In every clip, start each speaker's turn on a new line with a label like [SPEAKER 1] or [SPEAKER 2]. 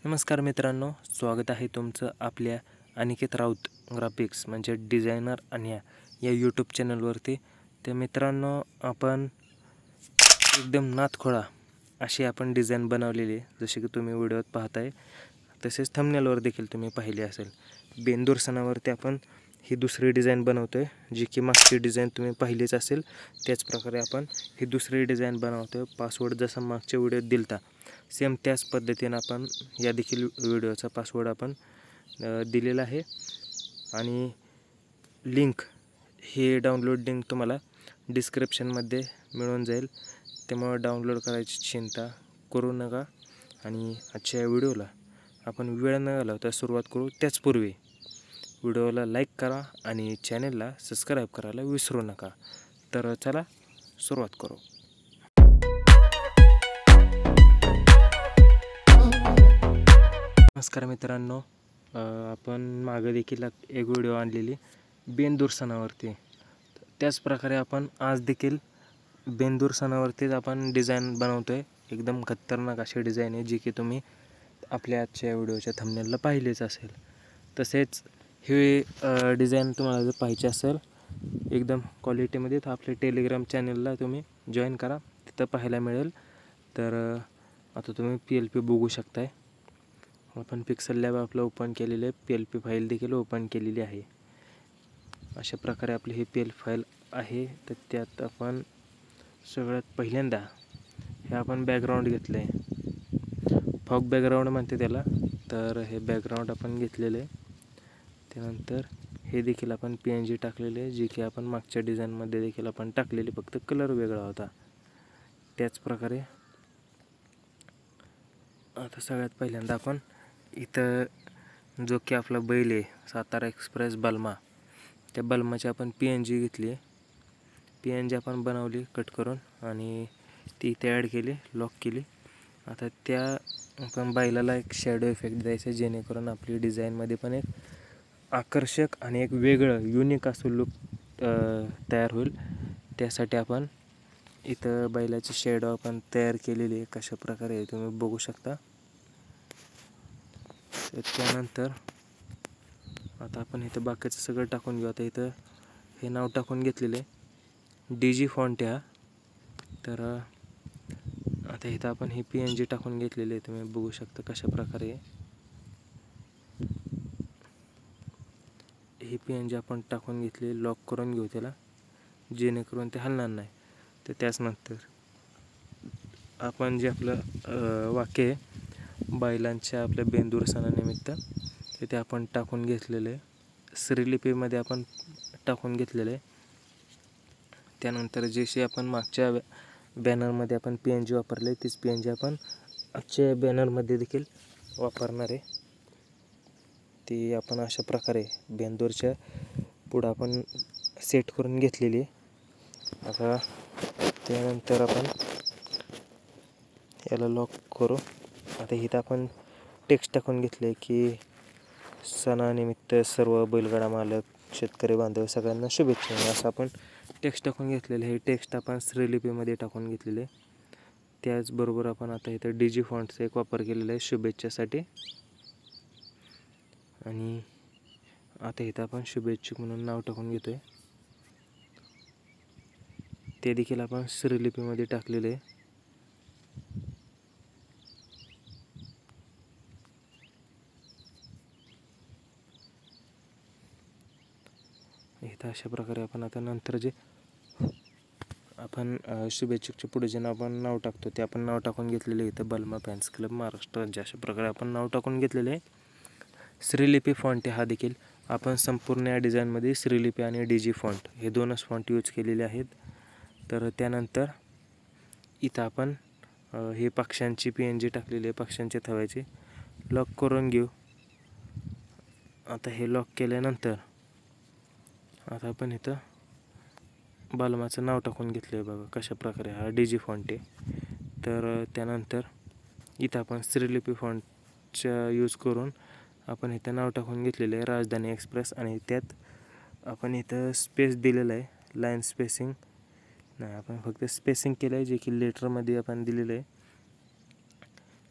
[SPEAKER 1] नमस्कार मित्रांनो, स्वागत आहे तुमचं आपल्या अनिकेत राऊत ग्राफिक्स म्हणजे डिझायनर आणि या यूट्यूब चॅनलवरती. तर मित्रांनो, आपण एकदम नादखोळा अशी आपण डिझाईन बनवलेली आहे, जसे की तुम्ही व्हिडिओत पाहताय. तसेच थंबनेलवर देखील तुम्ही पाहिली असेल. बेंदूर सणावरती आपण ही दुसरी डिझाईन बनवतो आहे, जी की मागची डिझाईन तुम्ही पाहिलीच असेल. त्याचप्रकारे आपण ही दुसरी डिझाईन बनवतो आहे. पासवर्ड जसा मागच्या व्हिडिओत दिलता सेम त्याच पद्धतीनं आपण या देखील व्हिडिओचा पासवर्ड आपण दिलेला आहे. आणि लिंक ही डाउनलोड लिंक तुम्हाला डिस्क्रिप्शनमध्ये मिळून जाईल. त्यामुळे डाउनलोड करायची चिंता करू नका. आणि आजच्या व्हिडिओला आपण वेळ न घालवता सुरुवात करू. त्याचपूर्वी व्हिडिओला लाईक करा आणि चॅनलला सबस्क्राईब करायला विसरू नका. तर चला सुरुवात करू. नमस्कार मित्रांनो, आपण मागं देखील एक व्हिडिओ आणलेली बेंदूर सणावरती. त्याच प्रकारे आपण आज देखील बेंदूर सणावरतीच आपण डिझाईन बनवतो आहे. एकदम खतरनाक अशी डिझाईन आहे, जी की तुम्ही आपल्या आजच्या व्हिडिओच्या थंबनेलला पाहिलेच असेल. तसेच ही डिझाईन तुम्हाला जर पाहिजे असेल एकदम क्वालिटीमध्ये, तर आपल्या टेलिग्राम चॅनलला तुम्ही जॉईन करा, तिथं पाहायला मिळेल. तर आता तुम्ही PLP बघू शकताय. आपण पिक्सल लॅब आपलं ओपन केलेलं आहे. PLP फाईल देखील ओपन केलेली आहे. अशा प्रकारे आपली ही PL फाईल आहे. तर त्यात आपण सगळ्यात पहिल्यांदा हे आपण बॅकग्राऊंड घेतलं आहे. फॉग बॅकग्राऊंड म्हणते त्याला. तर हे बॅकग्राऊंड आपण घेतलेलं आहे. त्यानंतर हे देखील आपण PNG टाकलेले आहे, जी की आपण मागच्या डिझाईनमध्ये देखील आपण टाकलेली, फक्त कलर वेगळा होता. त्याचप्रकारे आता सगळ्यात पहिल्यांदा आपण इथं जो की आपला बैल आहे सातारा एक्सप्रेस बलमा, त्या बलमाची आपण PNG घेतली. PNG आपण बनवली कट करून आणि ती इथे ॲड केली, लॉक केली. आता त्या आपण बैलाला एक शॅडो इफेक्ट द्यायचा, जेणेकरून आपली डिझाईनमध्ये पण एक आकर्षक आणि एक वेगळं युनिक असं लुक तयार होईल. त्यासाठी आपण इथं बैलाची शॅडो आपण तयार केलेली आहे. कशा प्रकारे तुम्ही बघू शकता. तर त्यानंतर आता आपण इथं बाकीचं सगळं टाकून घेऊ. आता इथं हे नाव टाकून घेतलेलं आहे, DG फॉन्ट आहे. तर आता इथं आपण ही PNG टाकून घेतलेली आहे. तुम्ही बघू शकता कशा प्रकारे ही PNG आपण टाकून घेतली. लॉक करून घेऊ त्याला, जेणेकरून ते हलणार नाही. तर त्याचनंतर आपण जे आपलं वाक्य आहे बैलांच्या आपल्या बेंदूर सणानिमित्त, ते आपण टाकून घेतलेलं आहे. श्रीलिपीमध्ये आपण टाकून घेतलेलं आहे. त्यानंतर जशी आपण मागच्या बॅनरमध्ये आपण PNG वापरले, तीच PNG आपण आजच्या बॅनरमध्ये देखील वापरणार आहे. ती आपण अशा प्रकारे बेंदूरच्या पुढं आपण सेट करून घेतलेली आहे. आता त्यानंतर आपण याला लॉक करू. आता इथं आपण टेक्स्ट टाकून घेतले की सणानिमित्त सर्व बैलगाडा मालक, शेतकरी बांधव सगळ्यांना शुभेच्छा, असं आपण टेक्स्ट टाकून घेतलेलं. हे टेक्स्ट आपण श्रीलिपीमध्ये टाकून घेतलेले. त्याचबरोबर आपण आता इथं DG फॉन्टचा एक वापर केलेला आहे शुभेच्छासाठी. आणि आता इथं आपण शुभेच्छुक म्हणून नाव टाकून घेतो आहे. ते देखील आपण श्रीलिपीमध्ये टाकलेले आहे. इथं अशा प्रकारे आपण आता नंतर जे आपण शुभेच्छुकच्या पुढे जे आपण नाव टाकतो, ते आपण नाव टाकून घेतलेले आहे. इथं बलमा फॅन्स क्लब महाराष्ट्र, अशा प्रकारे आपण नाव टाकून घेतलेले आहे. श्रीलिपी फॉन्ट हा देखील आपण संपूर्ण या डिझाईनमध्ये श्रीलिपी आणि DG फॉन्ट हे दोनच फॉन्ट यूज केलेले आहेत. तर त्यानंतर इथं आपण हे पक्ष्यांची PNG टाकलेली आहे, पक्ष्यांचे थव्याचे. लॉक करून घेऊ. आता हे लॉक केल्यानंतर आता आपण इथं बलमाचं नाव टाकून घेतलं आहे. बघा कशा प्रकारे हा DG फॉन्ट आहे. तर त्यानंतर इथं आपण श्रीलिपी फॉन्टचा यूज करून आपण इथं नाव टाकून घेतलेलं आहे, राजधानी एक्सप्रेस. आणि त्यात आपण इथं स्पेस दिलेलं आहे, लाईन स्पेसिंग नाही, आपण फक्त स्पेसिंग केलं आहे, जे की लेटरमध्ये आपण दिलेलं आहे.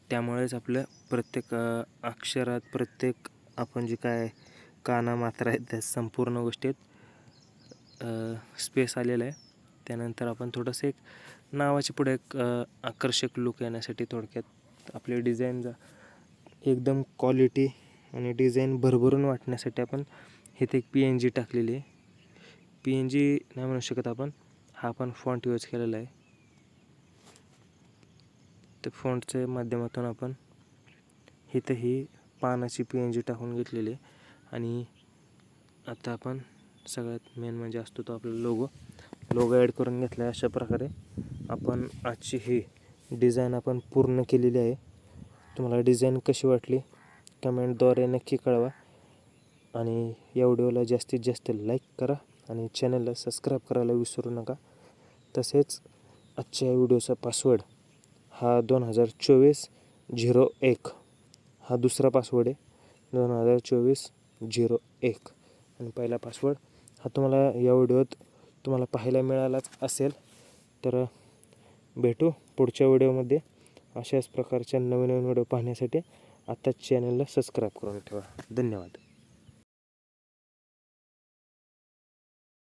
[SPEAKER 1] त्यामुळेच आपल्या प्रत्येक अक्षरात, प्रत्येक आपण जे काय काना मात्रा आहेत त्या संपूर्ण गोष्टीत स्पेस आलेला आहे. त्यानंतर आपण थोडंसं एक नावाच्या पुढे एक आकर्षक लुक येण्यासाठी थोडक्यात आपली डिझाईन एकदम क्वालिटी आणि डिझाईन भरभरून वाटण्यासाठी आपण इथे एक PNG टाकलेली आहे. PNG नाही म्हणू शकत आपण, हा आपण फॉन्ट यूज केलेला आहे. त्या फॉन्टच्या माध्यमातून आपण इथं ही पानाची PNG टाकून घेतलेली आहे. आणि आता आपण सगळ्यात मेन म्हणजे असतो तो आपला लोगो ॲड करून घेतला आहे. अशा प्रकारे आपण आजची ही डिझाईन आपण पूर्ण केलेली आहे. तुम्हाला डिझाईन कशी वाटली कमेंटद्वारे नक्की कळवा. आणि या व्हिडिओला जास्तीत जास्त लाईक करा आणि चॅनलला सबस्क्राईब करायला विसरू नका. तसेच आजच्या व्हिडिओचा पासवर्ड हा 2024-01 हा दुसरा पासवर्ड आहे. 2024-01 आणि पहिला पासवर्ड हा तुम्हाला या व्हिडिओत तुम्हाला पाहायला मिळालाच असेल. तर भेटू पुढच्या व्हिडिओमध्ये. अशाच प्रकारच्या नवीन व्हिडिओ पाहण्यासाठी आत्ताच चॅनलला सबस्क्राईब करून ठेवा. धन्यवाद.